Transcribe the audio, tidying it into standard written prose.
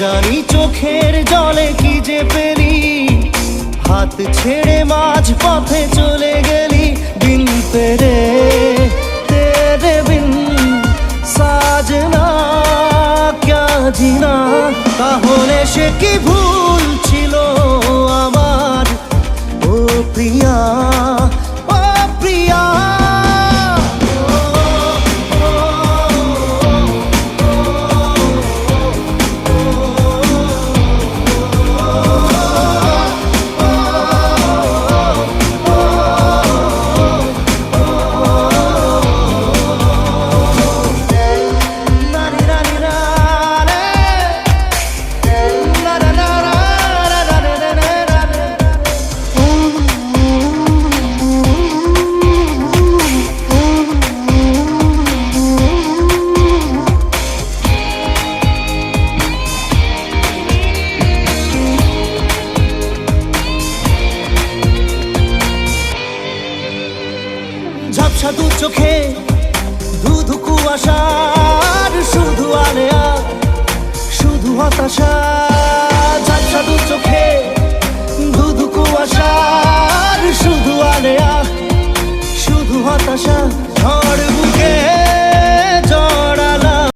জানি চোখের জলে কি যে পেলি, হাত ছেড়ে মাঝ পথে চলে গেলি। বিন তেরে তেরে বিন সাজনা ক্যা জিনা। তাহলে সে কি ভুল ছিল আমার, ও প্রিয়া ও প্রিয়া। ঝাপসা দু চোখে ধু ধু কুয়াশা,